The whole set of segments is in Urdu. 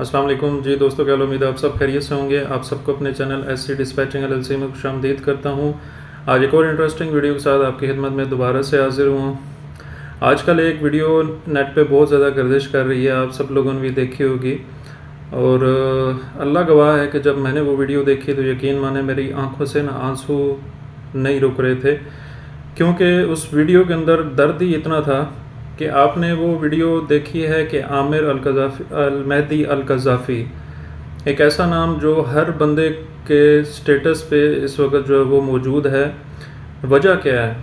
السلام علیکم جی دوستوں، کیا امید ہے آپ سب خیریت سے ہوں گے۔ آپ سب کو اپنے channel S C dispatching LLC میں خوش آمدید کرتا ہوں۔ آج ایک اور انٹرسٹنگ ویڈیو کے ساتھ آپ کی خدمت میں دوبارہ سے حاضر ہوں۔ آج کل ایک ویڈیو نیٹ پہ بہت زیادہ گردش کر رہی ہے، آپ سب لوگوں نے بھی دیکھی ہوگی، اور اللہ گواہ ہے کہ جب میں نے وہ ویڈیو دیکھی تو یقین مانے میری آنکھوں سے نا آنسو نہیں رک رہے تھے، کیونکہ اس ویڈیو کے اندر درد ہی اتنا تھا کہ آپ نے وہ ویڈیو دیکھی ہے کہ عامر المہدی القذافی، ایک ایسا نام جو ہر بندے کے سٹیٹس پہ اس وقت جو ہے وہ موجود ہے۔ وجہ کیا ہے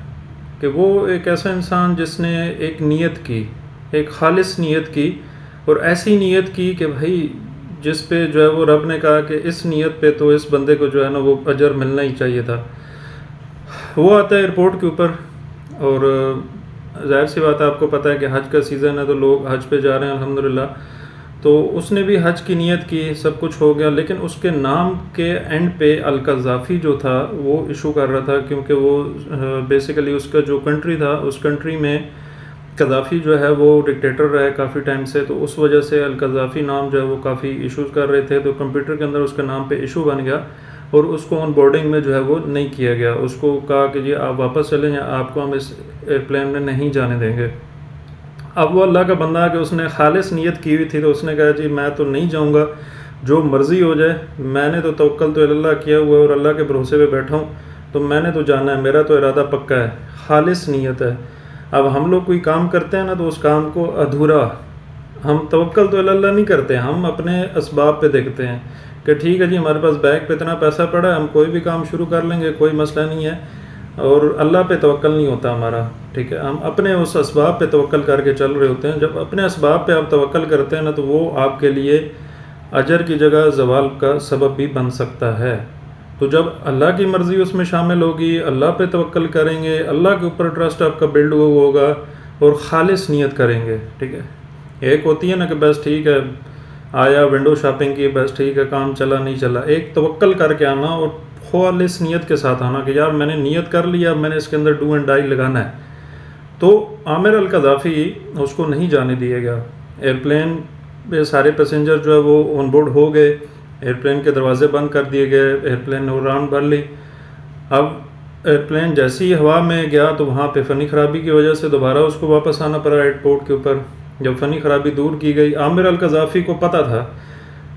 کہ وہ ایک ایسا انسان جس نے ایک نیت کی، ایک خالص نیت کی، اور ایسی نیت کی کہ بھائی جس پہ جو ہے وہ رب نے کہا کہ اس نیت پہ تو اس بندے کو جو ہے نا وہ اجر ملنا ہی چاہیے تھا۔ وہ آتا ہے ایئرپورٹ کے اوپر، اور ظاہر سی بات ہے، آپ کو پتہ ہے کہ حج کا سیزن ہے تو لوگ حج پہ جا رہے ہیں الحمدللہ۔ تو اس نے بھی حج کی نیت کی، سب کچھ ہو گیا، لیکن اس کے نام کے اینڈ پہ القذافی جو تھا وہ ایشو کر رہا تھا، کیونکہ وہ بیسیکلی اس کا جو کنٹری تھا، اس کنٹری میں قذافی جو ہے وہ ڈکٹیٹر رہا ہے کافی ٹائم سے، تو اس وجہ سے القذافی نام جو ہے وہ کافی ایشوز کر رہے تھے، تو کمپیوٹر کے اندر اس کے نام پہ ایشو بن گیا، اور اس کو آن بورڈنگ میں جو ہے وہ نہیں کیا گیا۔ اس کو کہا کہ جی آپ واپس چلیں یا آپ کو ہم اس ایئرپلین میں نہیں جانے دیں گے۔ اب وہ اللہ کا بندہ ہے کہ اس نے خالص نیت کی ہوئی تھی، تو اس نے کہا جی میں تو نہیں جاؤں گا، جو مرضی ہو جائے، میں نے تو توکل تو اللہ کیا ہوا ہے اور اللہ کے بھروسے پہ بیٹھا ہوں، تو میں نے تو جانا ہے، میرا تو ارادہ پکا ہے، خالص نیت ہے۔ اب ہم لوگ کوئی کام کرتے ہیں نا تو اس کام کو ادھورا، ہم توکل تو اللہ نہیں کرتے، ہم اپنے اسباب پہ دیکھتے ہیں کہ ٹھیک ہے جی ہمارے پاس بیگ پہ اتنا پیسہ پڑا ہے، ہم کوئی بھی کام شروع کر لیں گے، کوئی مسئلہ نہیں ہے، اور اللہ پہ توکل نہیں ہوتا ہمارا، ٹھیک ہے، ہم اپنے اس اسباب پہ توکل کر کے چل رہے ہوتے ہیں۔ جب اپنے اسباب پہ آپ توکل کرتے ہیں نا تو وہ آپ کے لیے اجر کی جگہ زوال کا سبب بھی بن سکتا ہے۔ تو جب اللہ کی مرضی اس میں شامل ہوگی، اللہ پہ توکل کریں گے، اللہ کے اوپر ٹرسٹ آپ کا بلڈ ہوگا اور خالص نیت کریں گے، ٹھیک ہے۔ ایک ہوتی ہے نا کہ بس ٹھیک ہے آیا ونڈو شاپنگ کی، بس ٹھیک ہے کام چلا نہیں چلا، ایک توکل کر کے آنا اور خالص نیت کے ساتھ آنا کہ یار میں نے نیت کر لیا، میں نے اس کے اندر ڈو اینڈ ڈائی لگانا ہے۔ تو عامر القذافی اس کو نہیں جانے دیا گیا۔ ایئرپلین پہ سارے پیسنجر جو ہے وہ آن بورڈ ہو گئے، ایئرپلین کے دروازے بند کر دیے گئے، ایئرپلین نے اڑان بھر لی۔ اب ایئرپلین جیسے ہی ہوا میں گیا تو وہاں پہ فنی خرابی کی وجہ سے دوبارہ اس کو واپس آنا پڑا ایئرپورٹ کے اوپر۔ جب فنی خرابی دور کی گئی، عامر القذافی کو پتہ تھا،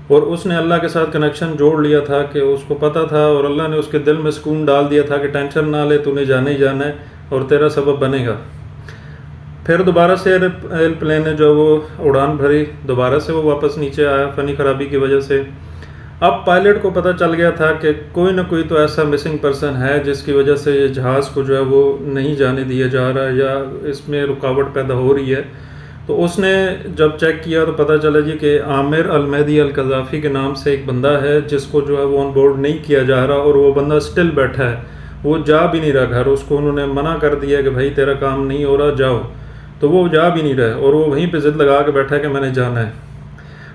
اور اس نے اللہ کے ساتھ کنیکشن جوڑ لیا تھا کہ اس کو پتہ تھا، اور اللہ نے اس کے دل میں سکون ڈال دیا تھا کہ ٹینشن نہ لے، تو نے جانا ہی جانا ہے اور تیرا سبب بنے گا۔ پھر دوبارہ سے ایئرپلین نے جو وہ اڑان بھری، دوبارہ سے وہ واپس نیچے آیا فنی خرابی کی وجہ سے۔ اب پائلٹ کو پتہ چل گیا تھا کہ کوئی نہ کوئی تو ایسا مسنگ پرسن ہے جس کی وجہ سے یہ جہاز کو جو ہے وہ نہیں جانے دیا جا رہا ہے یا اس میں رکاوٹ پیدا ہو رہی ہے۔ تو اس نے جب چیک کیا تو پتہ چلا جی کہ عامر المہدی القذافی کے نام سے ایک بندہ ہے جس کو جو ہے وہ آن بورڈ نہیں کیا جا رہا، اور وہ بندہ سٹل بیٹھا ہے، وہ جا بھی نہیں رہا گھر، اس کو انہوں نے منع کر دیا کہ بھائی تیرا کام نہیں ہو رہا جاؤ، تو وہ جا بھی نہیں رہا، اور وہ وہیں پہ ضد لگا کے بیٹھا ہے کہ میں نے جانا ہے۔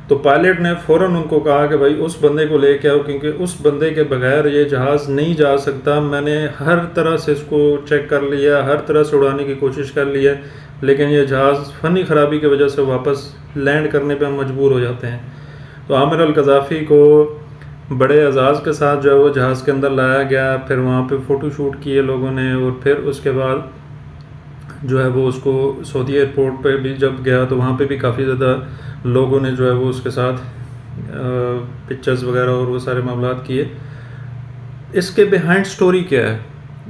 تو پائلٹ نے فوراً ان کو کہا کہ بھائی اس بندے کو لے کے آؤ، کیونکہ اس بندے کے بغیر یہ جہاز نہیں جا سکتا، میں نے ہر طرح سے اس کو چیک کر لیا، ہر طرح سے اڑانے کی کوشش کر لی ہے، لیکن یہ جہاز فنی خرابی کی وجہ سے واپس لینڈ کرنے پہ ہم مجبور ہو جاتے ہیں۔ تو عامر القذافی کو بڑے اعزاز کے ساتھ جو ہے وہ جہاز کے اندر لایا گیا، پھر وہاں پہ فوٹو شوٹ کیے لوگوں نے، اور پھر اس کے بعد جو ہے وہ اس کو سعودی ایئرپورٹ پہ بھی جب گیا تو وہاں پہ بھی کافی زیادہ لوگوں نے جو ہے وہ اس کے ساتھ پکچرز وغیرہ اور وہ سارے معاملات کیے۔ اس کے بیہائنڈ سٹوری کیا ہے؟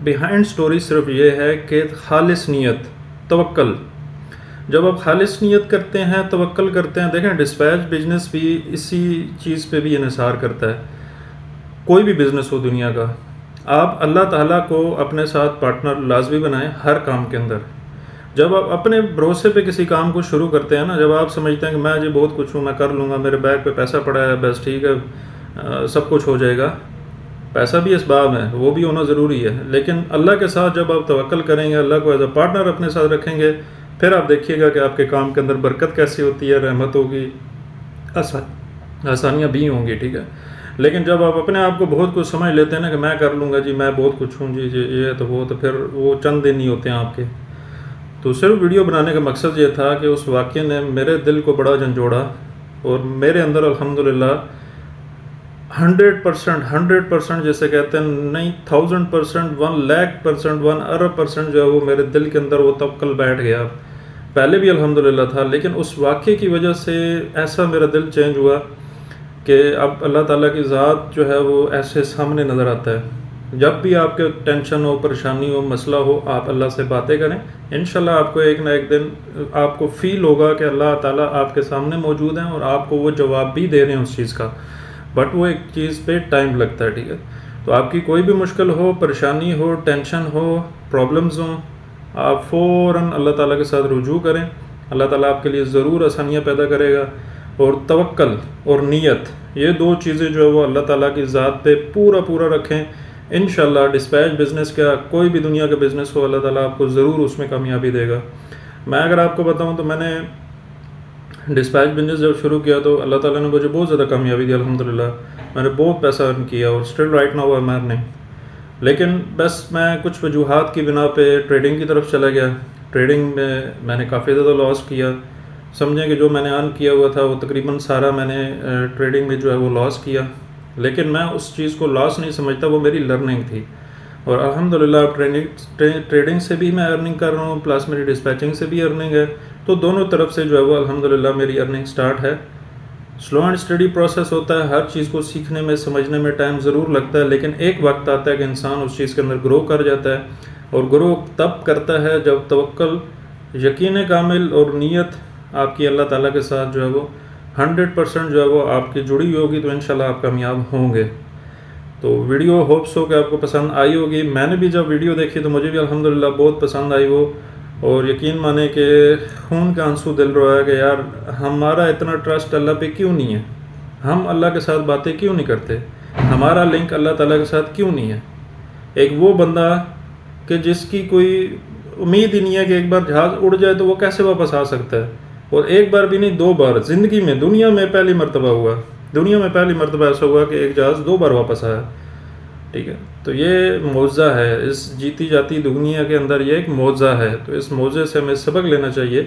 بیہائنڈ سٹوری صرف یہ ہے کہ خالص نیت، توکل۔ جب آپ خالص نیت کرتے ہیں، توکل کرتے ہیں، دیکھیں ڈسپیچ بزنس بھی اسی چیز پہ بھی انحصار کرتا ہے۔ کوئی بھی بزنس ہو دنیا کا، آپ اللہ تعالیٰ کو اپنے ساتھ پارٹنر لازمی بنائیں ہر کام کے اندر۔ جب آپ اپنے بھروسے پہ کسی کام کو شروع کرتے ہیں نا، جب آپ سمجھتے ہیں کہ میں جی بہت کچھ ہوں، میں کر لوں گا، میرے بیگ پہ پیسہ پڑا ہے، بس ٹھیک ہے سب کچھ ہو جائے گا، پیسہ بھی اسباب ہے، وہ بھی ہونا ضروری ہے، لیکن اللہ کے ساتھ جب آپ توکل کریں گے، اللہ کو ایز اے پارٹنر اپنے ساتھ رکھیں گے، پھر آپ دیکھیے گا کہ آپ کے کام کے اندر برکت کیسی ہوتی ہے، رحمت ہوگی، آسانیاں بھی ہوں گی، ٹھیک ہے۔ لیکن جب آپ اپنے آپ کو بہت کچھ سمجھ لیتے ہیں نا کہ میں کر لوں گا جی، میں بہت کچھ ہوں جی یہ تو وہ، تو پھر وہ چند دن ہی ہوتے ہیں آپ کے۔ تو صرف ویڈیو بنانے کا مقصد یہ تھا کہ اس واقعے نے میرے دل کو بڑا جھنجھوڑا، اور میرے اندر الحمدللہ 100% جیسے کہتے ہیں نہیں 1000%، 1,00,000%، 1 ارب% جو ہے وہ میرے دل کے اندر وہ توکل بیٹھ گیا. پہلے بھی الحمدللہ تھا، لیکن اس واقعے کی وجہ سے ایسا میرا دل چینج ہوا کہ اب اللہ تعالیٰ کی ذات جو ہے وہ ایسے سامنے نظر آتا ہے. جب بھی آپ کے ٹینشن ہو، پریشانی ہو، مسئلہ ہو، آپ اللہ سے باتیں کریں، انشاءاللہ آپ کو ایک نہ ایک دن آپ کو فیل ہوگا کہ اللہ تعالیٰ آپ کے سامنے موجود ہیں اور آپ کو وہ جواب بھی دے رہے ہیں اس چیز کا. بٹ وہ ایک چیز پہ ٹائم لگتا ہے. ٹھیک ہے، تو آپ کی کوئی بھی مشکل ہو، پریشانی ہو، ٹینشن ہو، پرابلمز ہوں، آپ فوراً اللہ تعالیٰ کے ساتھ رجوع کریں. اللہ تعالیٰ آپ کے لیے ضرور آسانیاں پیدا کرے گا. اور توکل اور نیت، یہ دو چیزیں جو ہے وہ اللہ تعالیٰ کی ذات پہ پورا رکھیں. انشاءاللہ ڈسپیچ بزنس کا کوئی بھی دنیا کا بزنس ہو، اللہ تعالیٰ آپ کو ضرور اس میں کامیابی دے گا. میں اگر آپ کو بتاؤں تو میں نے ڈسپیچ بزنس جب شروع کیا تو اللہ تعالیٰ نے مجھے بہت زیادہ کامیابی دی الحمدللہ. میں نے بہت پیسہ ارن کیا اور still right now I am earning. لیکن بس میں کچھ وجوہات کی بنا پہ ٹریڈنگ کی طرف چلا گیا. ٹریڈنگ میں نے کافی زیادہ لاس کیا. سمجھیں کہ جو میں نے ارن کیا ہوا تھا وہ تقریباً سارا میں نے ٹریڈنگ میں جو ہے وہ لاس کیا. لیکن میں اس چیز کو لاس نہیں سمجھتا، وہ میری لرننگ تھی. اور الحمدللہ اب ٹریڈنگ سے بھی میں ارننگ کر رہا ہوں، پلس میری ڈسپیچنگ سے بھی ارننگ ہے. تو دونوں طرف سے جو ہے وہ الحمدللہ میری ارننگ سٹارٹ ہے. سلو اینڈ اسٹڈی پروسیس ہوتا ہے. ہر چیز کو سیکھنے میں، سمجھنے میں ٹائم ضرور لگتا ہے، لیکن ایک وقت آتا ہے کہ انسان اس چیز کے اندر گرو کر جاتا ہے. اور گرو تب کرتا ہے جب توکل، یقین کامل اور نیت آپ کی اللہ تعالیٰ کے ساتھ جو ہے وہ 100% جو ہے وہ آپ کی جڑی ہوئی ہوگی، تو انشاءاللہ آپ کامیاب ہوں گے. تو ویڈیو ہوپس ہو کہ آپ کو پسند آئی ہوگی. میں نے بھی جب ویڈیو دیکھی تو مجھے بھی الحمدللہ بہت پسند آئی وہ. اور یقین مانے کہ خون کا آنسو دل رہا ہے کہ یار ہمارا اتنا ٹرسٹ اللہ پہ کیوں نہیں ہے؟ ہم اللہ کے ساتھ باتیں کیوں نہیں کرتے؟ ہمارا لنک اللہ تعالیٰ کے ساتھ کیوں نہیں ہے؟ ایک وہ بندہ کہ جس کی کوئی امید ہی نہیں ہے کہ ایک بار جہاز اڑ جائے تو وہ کیسے واپس آ سکتا ہے؟ اور ایک بار بھی نہیں، 2 بار زندگی میں، دنیا میں پہلی مرتبہ ہوا. دنیا میں پہلی مرتبہ ایسا ہوا کہ ایک جہاز 2 بار واپس آیا. ٹھیک ہے، تو یہ معجزہ ہے. اس جیتی جاتی دنیا کے اندر یہ ایک معجزہ ہے. تو اس معجزے سے ہمیں سبق لینا چاہیے.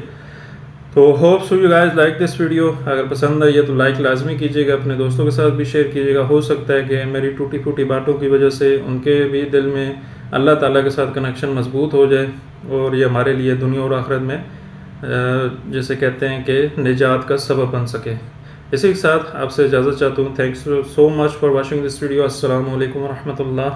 تو hopes you guys like this video. اگر پسند آئی ہے تو لائک لازمی کیجیے گا، اپنے دوستوں کے ساتھ بھی شیئر کیجیے گا. ہو سکتا ہے کہ میری ٹوٹی پھوٹی باتوں کی وجہ سے ان کے بھی دل میں اللہ تعالیٰ کے ساتھ کنیکشن مضبوط ہو جائے، اور یہ ہمارے لیے دنیا اور آخرت میں جیسے کہتے ہیں کہ نجات کا سبب بن سکے. اسی کے ساتھ آپ سے اجازت چاہتا ہوں. Thanks so much for watching this video. السلام علیکم ورحمۃ اللہ.